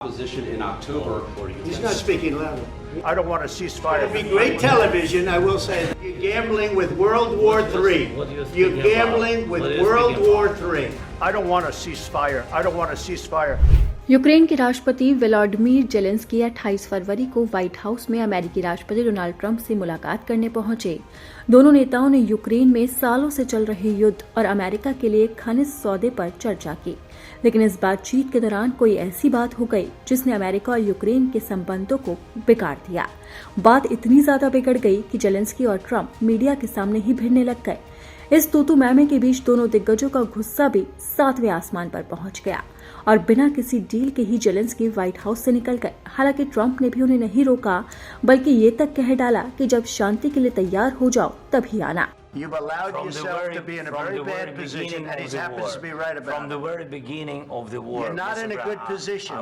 Opposition in October. He's not speaking loudly. I don't want a ceasefire. It'll be great television, I will say. You're gambling with World War III. You're gambling with World War III. I don't want a ceasefire. I don't want a ceasefire. Ukraine के राष्ट्रपति Vladimir Zelensky 28 फरवरी को white house में अमेरिकी राष्ट्रपति Donald Trump से मुलाकात करने पहुंचे। दोनों नेताओं ने यूक्रेन में सालों से चल रहे युद्ध और अमेरिका के लिए खनिज सौदे पर चर्चा की, लेकिन इस बातचीत के दौरान कोई ऐसी बात हो गई जिसने अमेरिका और यूक्रेन के संबंधों को बिगाड़ दिया। बात इतनी ज्यादा बिगड़ गई कि जेलेंस्की और ट्रंप मीडिया के सामने ही भिड़ने लग गए। इस तूतू मैमे के बीच दोनों दिग्गजों का गुस्सा भी 7वें आसमान पर पहुंच गया और बिना किसी डील के ही जेलेंस्की व्हाइट हाउस से निकल गए। हालांकि ट्रंप ने भी उन्हें नहीं रोका, बल्कि ये तक कह डाला कि जब शांति के लिए तैयार हो जाओ तभी आना। You've allowed yourself to be in a very bad position, and he happens to be right about it. From the very beginning of the war, You're not in a good position.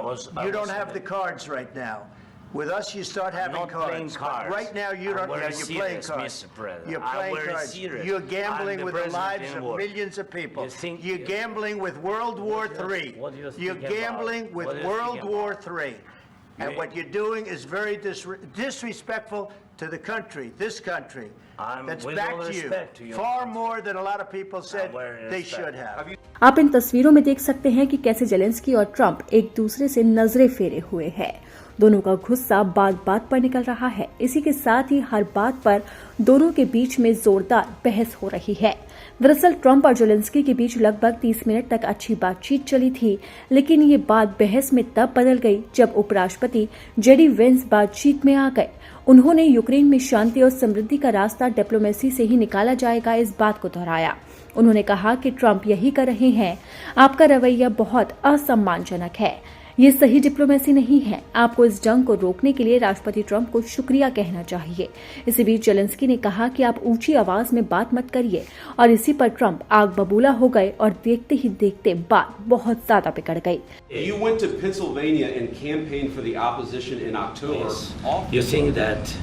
You don't have the cards right now. With us, you start having cards. Right now, you don't. You're playing cards. You're playing cards. You're gambling with the lives of millions of people. You're gambling with World War III. You're gambling with World War III. And what you're doing is very disrespectful to the country, this country, that's back to you, far more than a lot of people said they should have. आप इन तस्वीरों में देख सकते हैं कि कैसे Zelensky और Trump एक दूसरे से नजरें फेरे हुए हैं। दोनों का गुस्सा बात बात पर निकल रहा है। इसी के साथ ही हर बात पर दोनों के बीच में जोरदार बहस हो रही है। दरअसल ट्रंप और जेलेंस्की के बीच लगभग 30 मिनट तक अच्छी बातचीत चली थी, लेकिन ये बात बहस में तब बदल गई जब उपराष्ट्रपति जेडी वेंस बातचीत में आ गए। उन्होंने यूक्रेन में शांति और समृद्धि का रास्ता डिप्लोमेसी से ही निकाला जाएगा, इस बात को दोहराया। उन्होंने कहा कि ट्रंप यही कर रहे हैं, आपका रवैया बहुत असम्मानजनक है, ये सही डिप्लोमेसी नहीं है। आपको इस जंग को रोकने के लिए राष्ट्रपति ट्रंप को शुक्रिया कहना चाहिए। इसी बीच जेलेंस्की ने कहा कि आप ऊंची आवाज में बात मत करिए, और इसी पर ट्रंप आग बबूला हो गए और देखते ही देखते बात बहुत ज्यादा बिगड़ गई। You went to Pennsylvania and campaigned for the opposition in October. Yes. You think that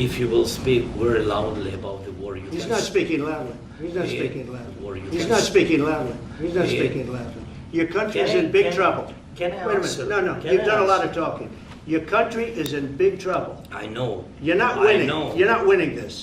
if you will speak very loudly about the war, He's not speaking loudly. He's not speaking loudly. He's not speaking loudly. He's not speaking loudly. Your country is in big trouble. Can I Wait a answer? minute. No. You've done a lot of talking. Your country is in big trouble. I know. You're not winning. I know. You're not winning this.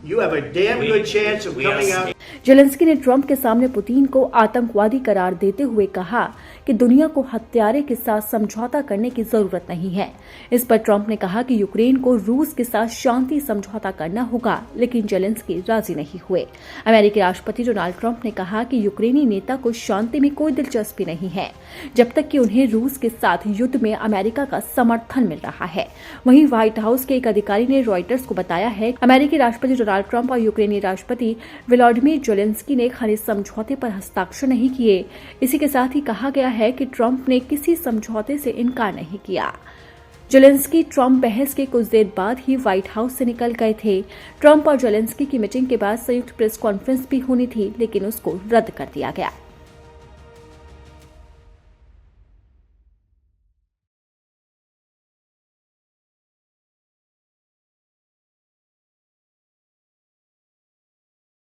You have a damn good chance of coming out. Zelensky ने Trump के सामने Putin को आतंकवादी करार देते हुए कहा कि दुनिया को हत्यारे के साथ समझौता करने की जरूरत नहीं है। इस पर ट्रंप ने कहा कि यूक्रेन को रूस के साथ शांति समझौता करना होगा, लेकिन जेलेंस्की राजी नहीं हुए। अमेरिकी राष्ट्रपति डोनाल्ड ट्रंप ने कहा कि यूक्रेनी नेता को शांति में कोई दिलचस्पी नहीं है जब तक कि उन्हें रूस के साथ युद्ध में अमेरिका का समर्थन मिल रहा है। वहीं व्हाइट हाउस के एक अधिकारी ने रॉयटर्स को बताया है कि अमेरिकी राष्ट्रपति डोनाल्ड ट्रंप और यूक्रेनी राष्ट्रपति व्लादिमीर जेलेंस्की ने खनिज समझौते पर हस्ताक्षर नहीं किए। इसी के साथ ही कहा गया है कि ट्रंप ने किसी समझौते से इनकार नहीं किया। जेलेंस्की ट्रंप बहस के कुछ देर बाद ही व्हाइट हाउस से निकल गए थे। ट्रंप और जेलेंस्की की मीटिंग के बाद संयुक्त प्रेस कॉन्फ्रेंस भी होनी थी, लेकिन उसको रद्द कर दिया गया।